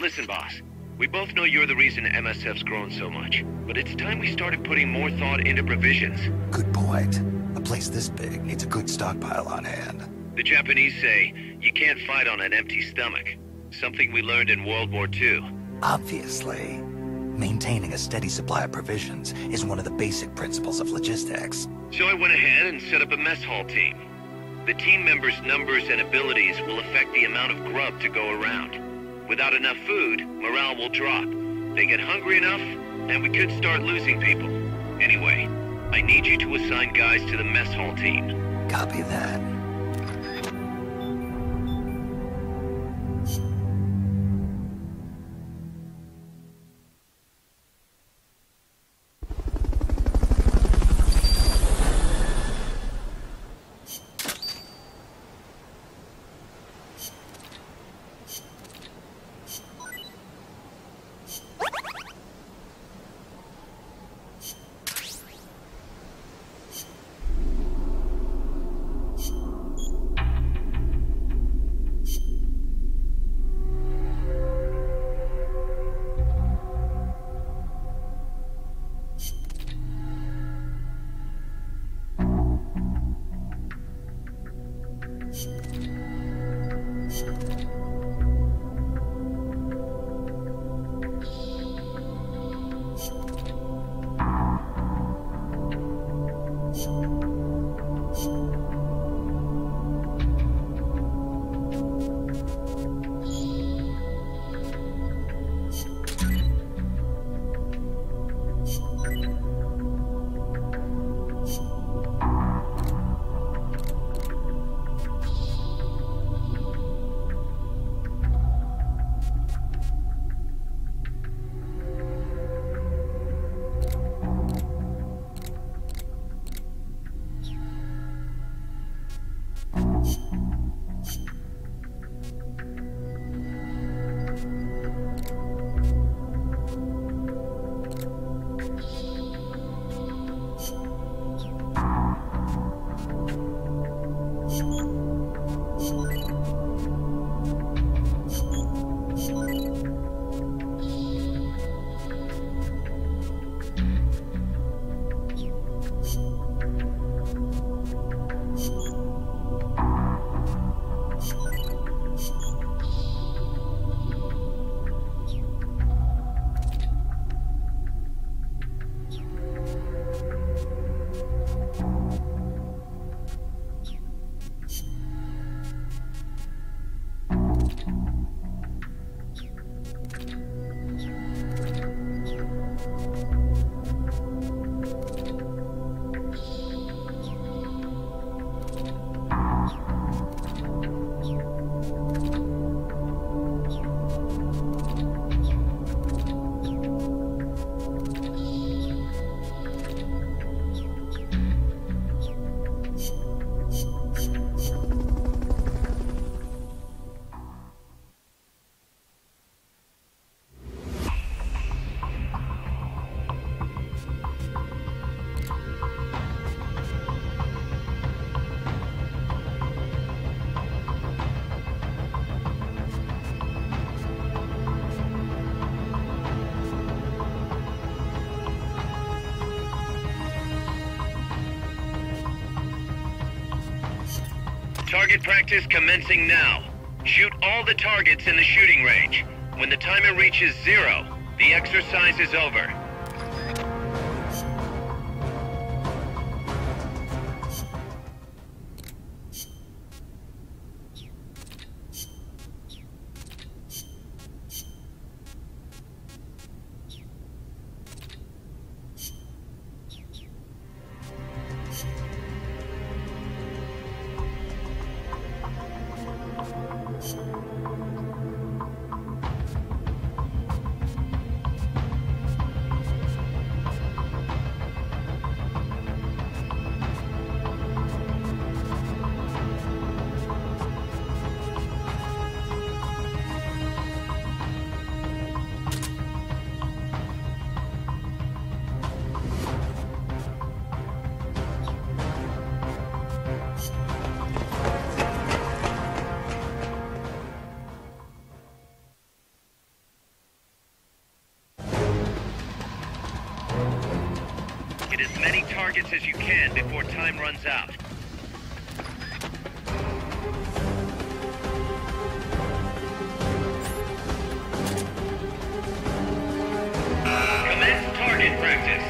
Listen, boss. We both know you're the reason MSF's grown so much, but it's time we started putting more thought into provisions. Good point. A place this big needs a good stockpile on hand. The Japanese say, you can't fight on an empty stomach. Something we learned in World War II. Obviously. Maintaining a steady supply of provisions is one of the basic principles of logistics. So I went ahead and set up a mess hall team. The team members' numbers and abilities will affect the amount of grub to go around. Without enough food, morale will drop. They get hungry enough, and we could start losing people. Anyway, I need you to assign guys to the mess hall team. Copy that. Target practice commencing now. Shoot all the targets in the shooting range. When the timer reaches 0, the exercise is over. Hit as many targets as you can before time runs out. Commence target practice.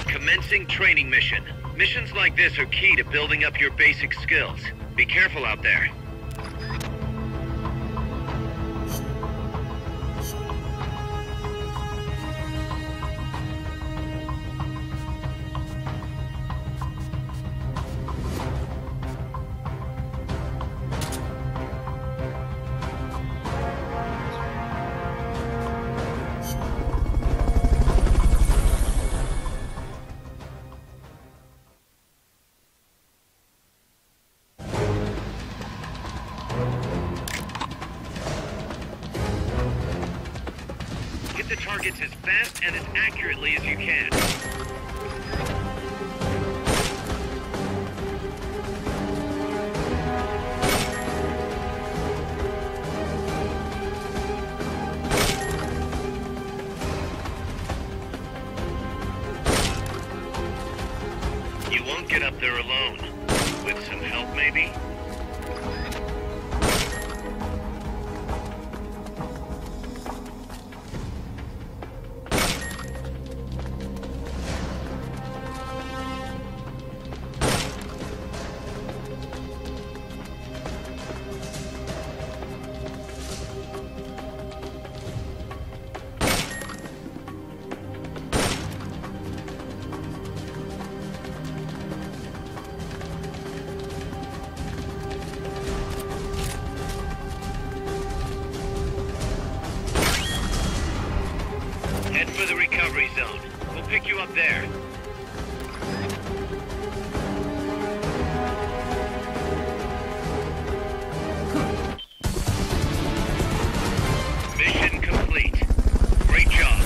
Commencing training mission. Missions like this are key to building up your basic skills. Be careful out there. Hit the targets as fast and as accurately as you can. be. Head for the recovery zone. We'll pick you up there. Mission complete. Great job.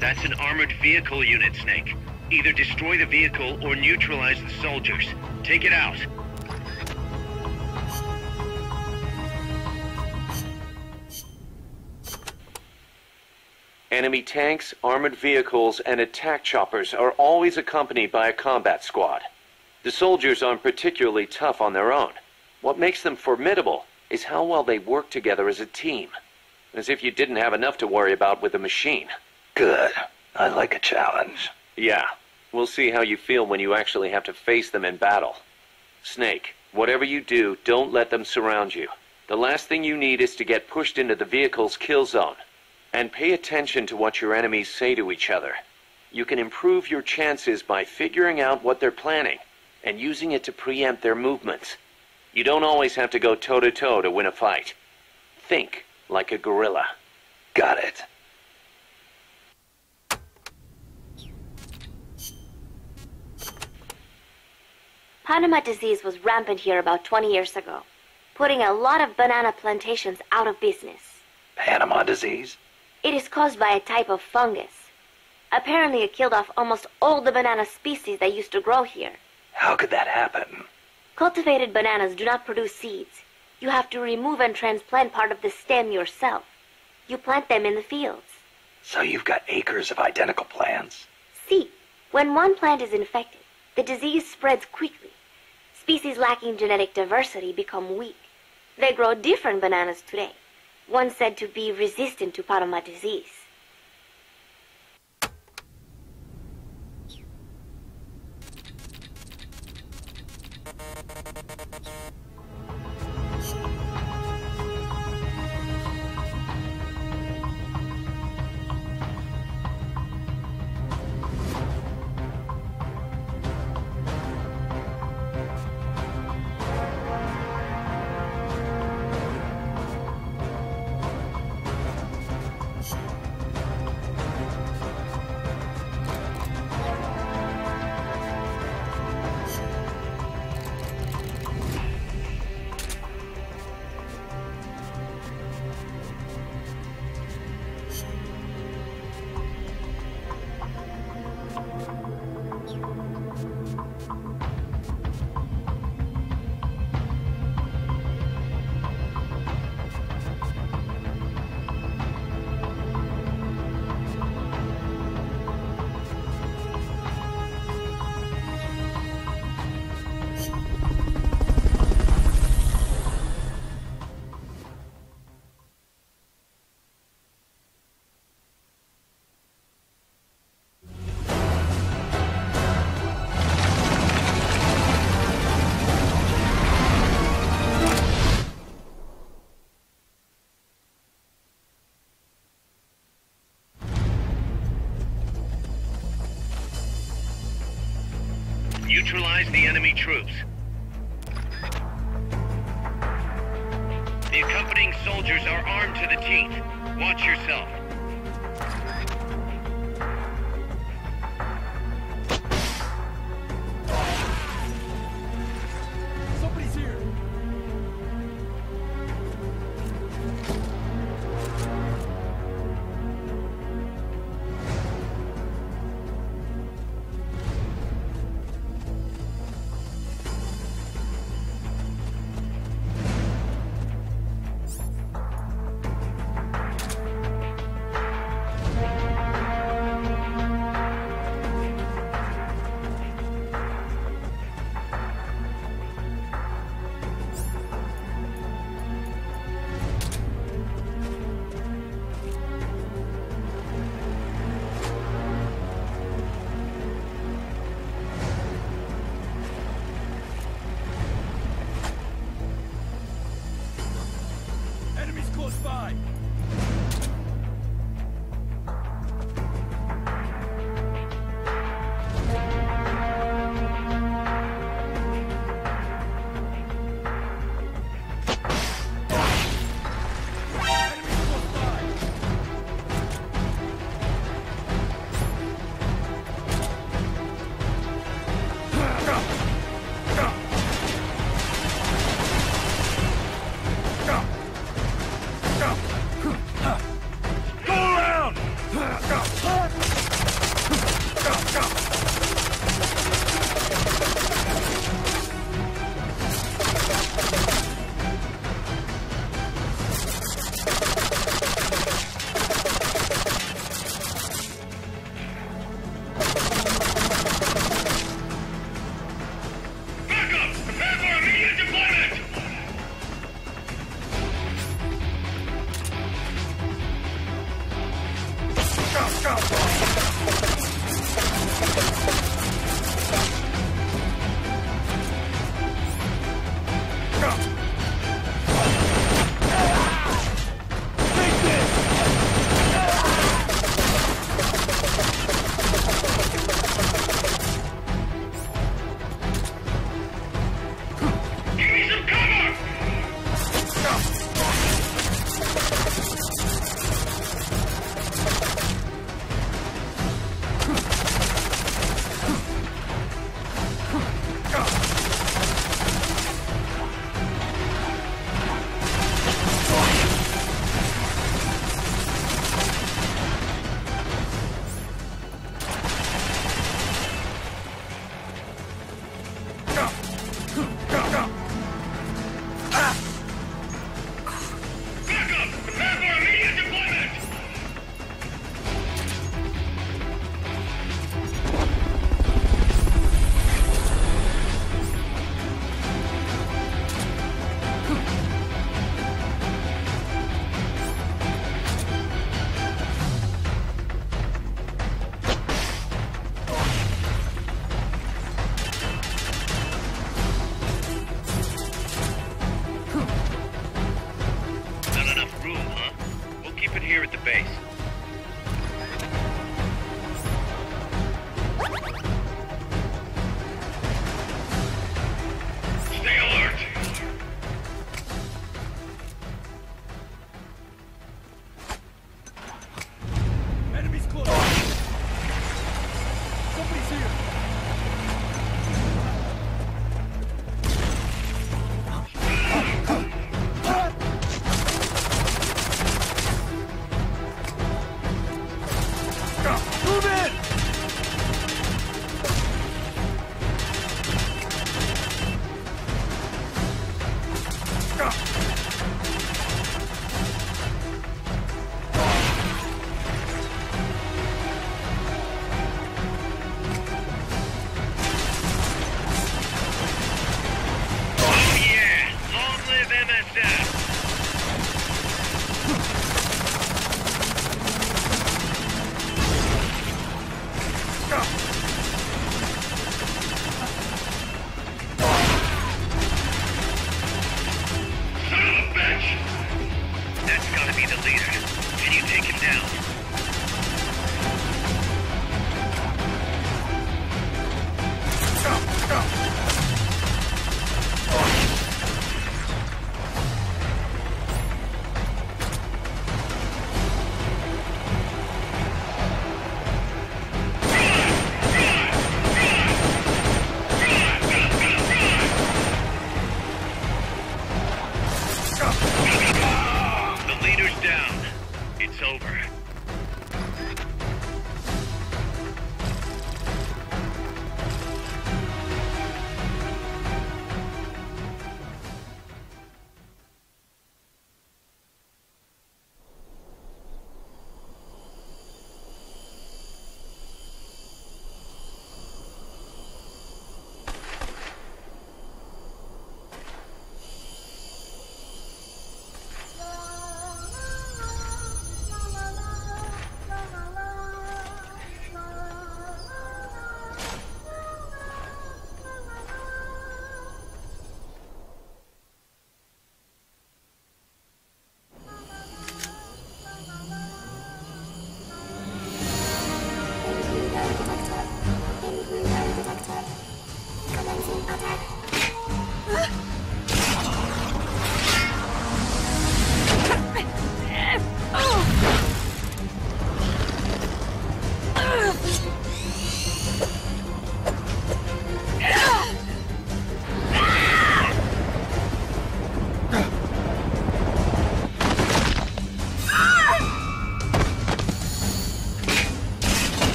That's an armored vehicle unit, Snake. Either destroy the vehicle or neutralize the soldiers. Take it out. Enemy tanks, armored vehicles, and attack choppers are always accompanied by a combat squad. The soldiers aren't particularly tough on their own. What makes them formidable is how well they work together as a team. As if you didn't have enough to worry about with a machine. Good. I like a challenge. Yeah. We'll see how you feel when you actually have to face them in battle. Snake, whatever you do, don't let them surround you. The last thing you need is to get pushed into the vehicle's kill zone. And pay attention to what your enemies say to each other. You can improve your chances by figuring out what they're planning and using it to preempt their movements. You don't always have to go toe-to-toe to win a fight. Think like a gorilla. Got it. Panama disease was rampant here about 20 years ago, putting a lot of banana plantations out of business. Panama disease? It is caused by a type of fungus. Apparently it killed off almost all the banana species that used to grow here. How could that happen? Cultivated bananas do not produce seeds. You have to remove and transplant part of the stem yourself. You plant them in the fields. So you've got acres of identical plants? See, when one plant is infected, the disease spreads quickly. Species lacking genetic diversity become weak. They grow different bananas today, one said to be resistant to Panama disease. neutralize the enemy troops. The accompanying soldiers are armed to the teeth. Watch yourself. Somebody's here! Enemies close by! Enemies close by! Go around! Backup! Prepare for immediate deployment! Give me some cover! Backup! Prepare for immediate deployment! Not enough room, huh? We'll keep it here at the base. Stay alert! Enemies close! Somebody's here! Move in! Oh yeah! Long live MSF! Son of a bitch! That's gotta be the leader. Can you take him down? over.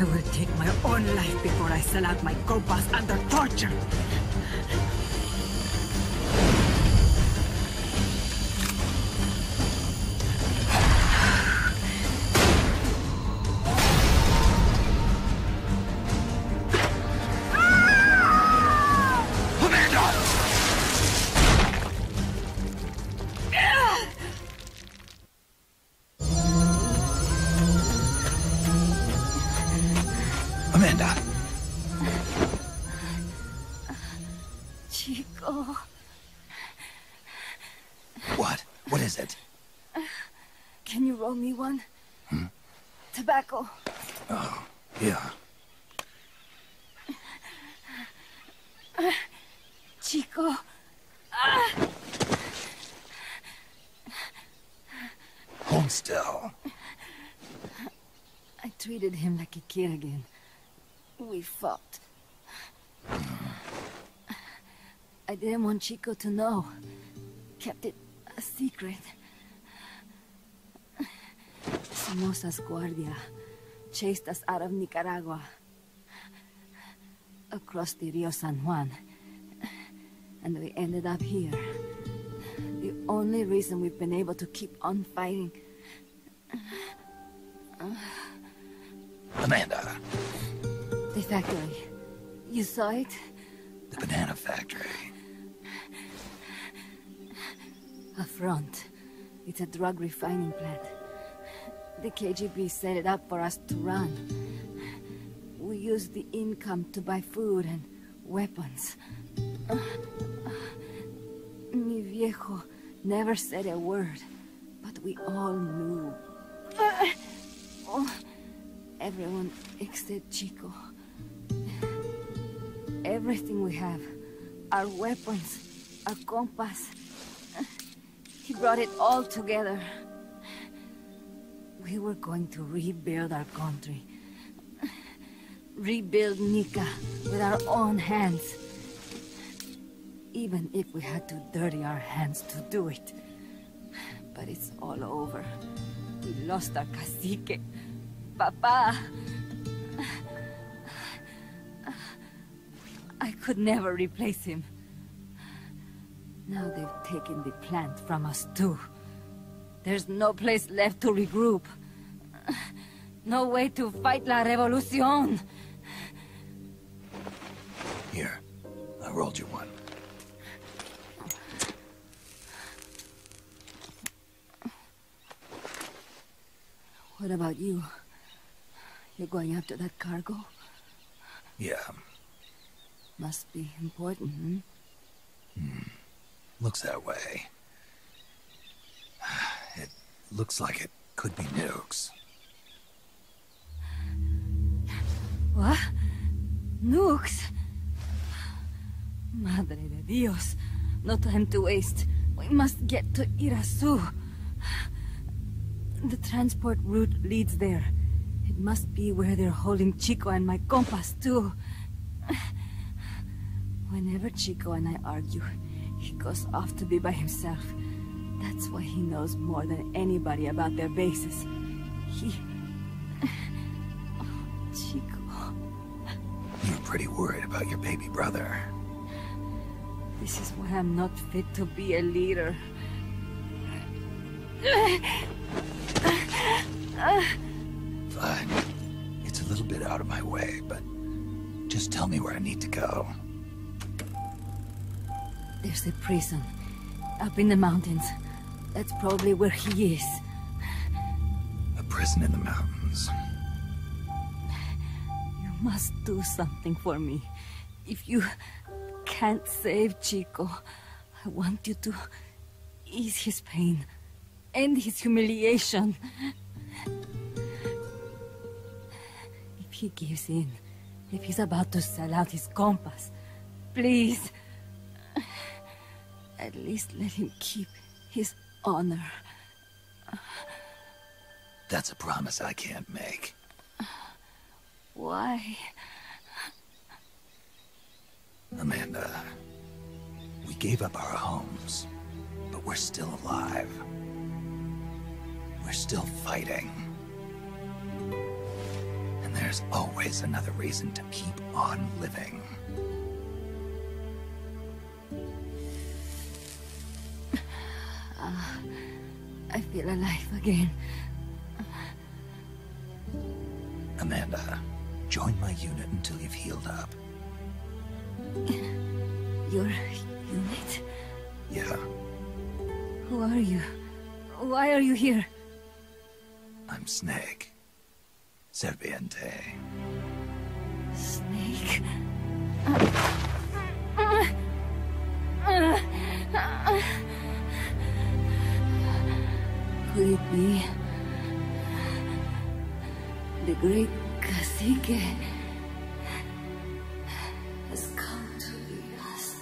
I will take my own life before I sell out my copas under torture. Amanda! Chico. What? What is it? Can you roll me one? Tobacco. Oh, yeah. Chico. Hold still. I treated him like a kid again. We fought. I didn't want Chico to know. Kept it a secret. Somoza's Guardia chased us out of Nicaragua. Across the Rio San Juan. And we ended up here. The only reason we've been able to keep on fighting. Amanda. The factory. You saw it? The banana factory. A front. It's a drug refining plant. The KGB set it up for us to run. We used the income to buy food and weapons. Mi viejo never said a word, but we all knew. Everyone except Chico. Everything we have. Our weapons, our compass. He brought it all together. We were going to rebuild our country. Rebuild Nika with our own hands. Even if we had to dirty our hands to do it. But it's all over. We lost our cacique. Papa. I could never replace him. Now they've taken the plant from us too. There's no place left to regroup. No way to fight la revolución. Here, I rolled you one. What about you? You're going after that cargo? Yeah. Must be important, Looks that way. It looks like it could be nukes. What? Nukes? Madre de Dios. No time to waste. We must get to Irasu. The transport route leads there. It must be where they're holding Chico and my compas, too. Whenever Chico and I argue, he goes off to be by himself. That's why he knows more than anybody about their bases. Oh, Chico. You're pretty worried about your baby brother. This is why I'm not fit to be a leader. Fine. It's a little bit out of my way, but just tell me where I need to go. There's a prison. Up in the mountains. That's probably where he is. A prison in the mountains. You must do something for me. If you can't save Chico, I want you to ease his pain. End his humiliation. If he gives in, if he's about to sell out his compass, please, at least let him keep his honor. That's a promise I can't make. Why? Amanda, we gave up our homes, but we're still alive. We're still fighting. And there's always another reason to keep on living. I feel alive again. Amanda, join my unit until you've healed up. Your unit? Yeah, Who are you? Why are you here? I'm Snake. Serviente. Snake? Could it be the great cacique has come to lead us?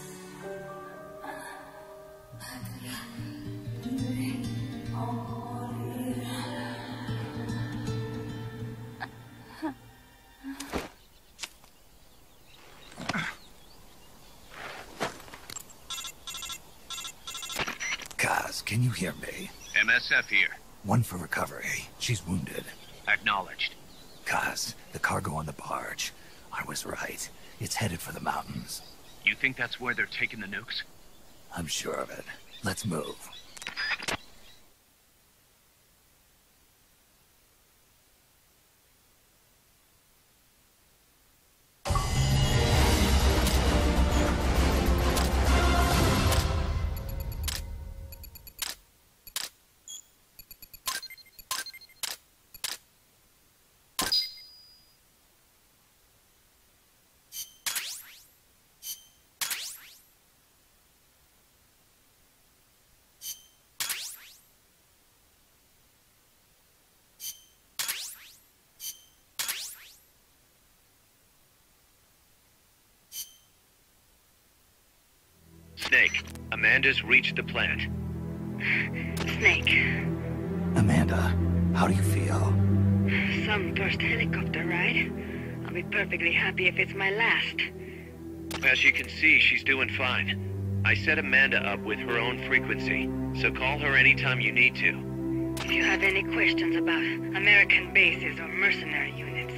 Kaz, can you hear me? MSF here. One for recovery. She's wounded. Acknowledged. Kaz, the cargo on the barge. I was right. It's headed for the mountains. You think that's where they're taking the nukes? I'm sure of it. Let's move. Snake, Amanda's reached the plant. Snake, Amanda, how do you feel? some first helicopter ride. I'll be perfectly happy if it's my last. As you can see, she's doing fine. I set Amanda up with her own frequency, so call her anytime you need to. If you have any questions about American bases or mercenary units,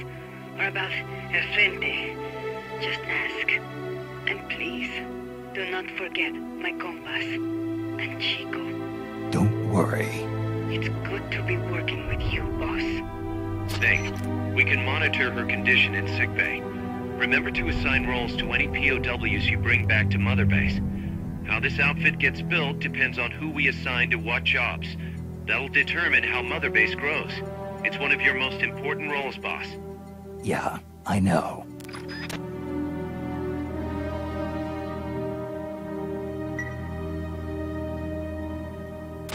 or about El Frente, just ask. And please, do not forget my compass and Chico. Don't worry. It's good to be working with you, boss. Snake, we can monitor her condition in sickbay. Remember to assign roles to any POWs you bring back to Mother Base. How this outfit gets built depends on who we assign to what jobs. That'll determine how Mother Base grows. It's one of your most important roles, boss. Yeah, I know.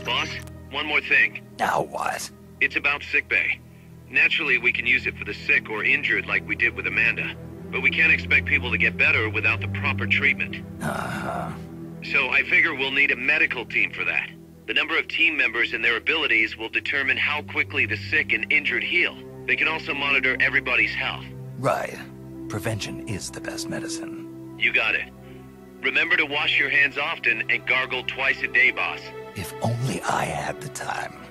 Boss, one more thing. Now what? It's about sickbay. Naturally, we can use it for the sick or injured like we did with Amanda. But we can't expect people to get better without the proper treatment. Uh-huh. So I figure we'll need a medical team for that. The number of team members and their abilities will determine how quickly the sick and injured heal. They can also monitor everybody's health. Right. Prevention is the best medicine. You got it. Remember to wash your hands often and gargle twice a day, boss. If only I had the time.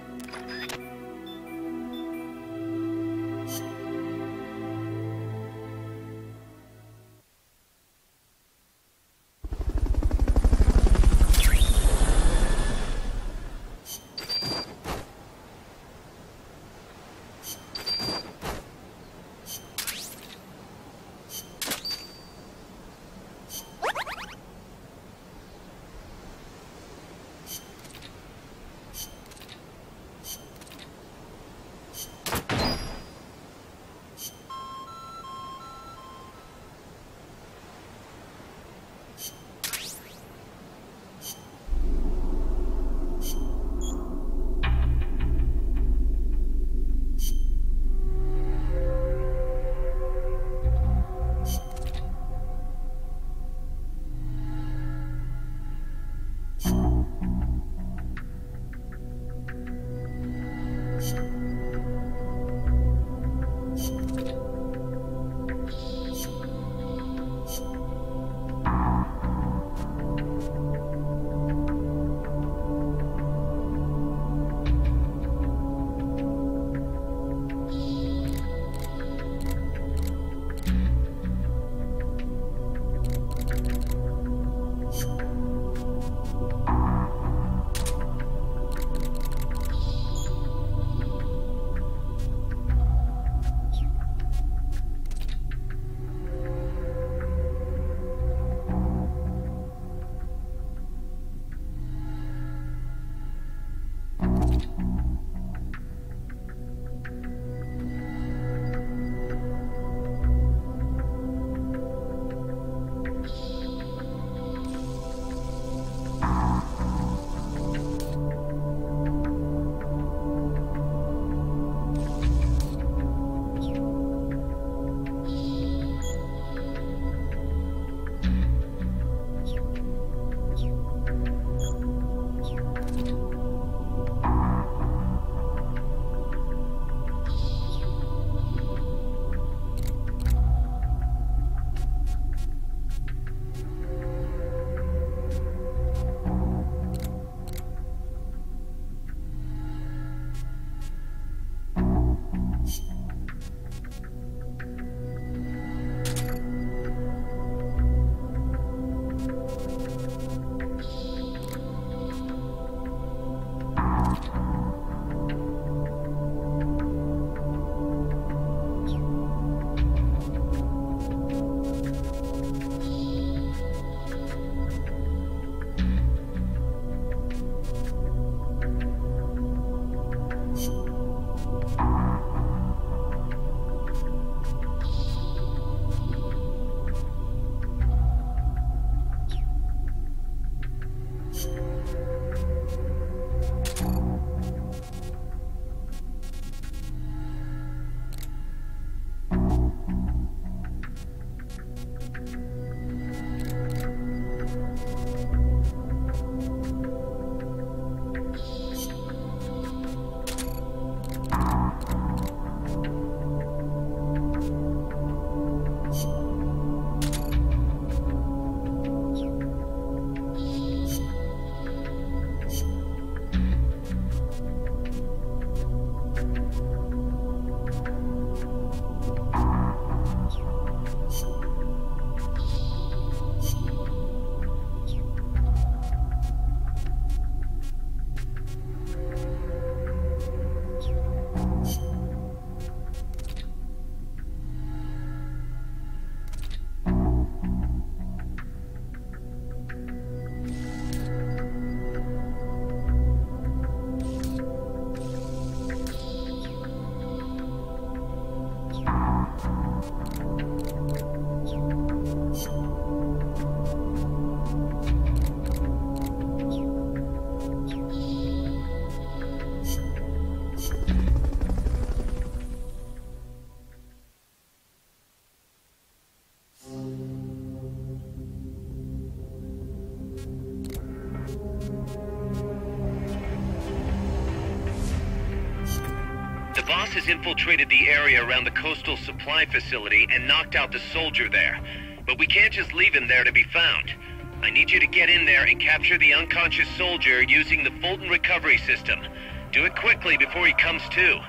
The boss has infiltrated the area around the coastal supply facility and knocked out the soldier there. But we can't just leave him there to be found. I need you to get in there and capture the unconscious soldier using the Fulton recovery system. Do it quickly before he comes to.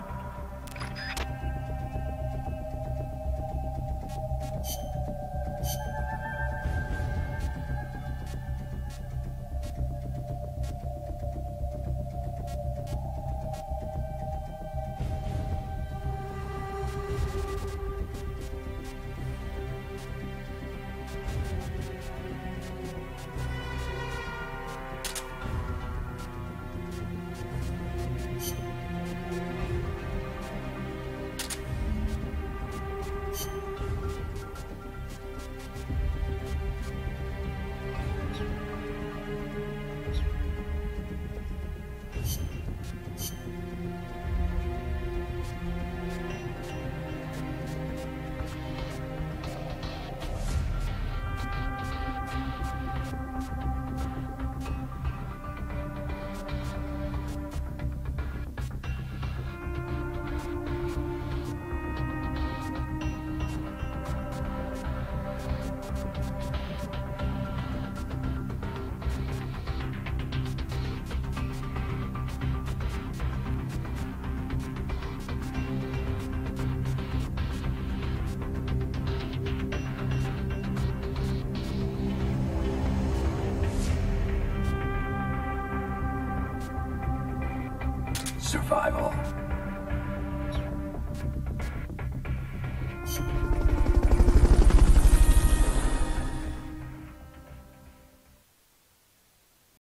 Survival.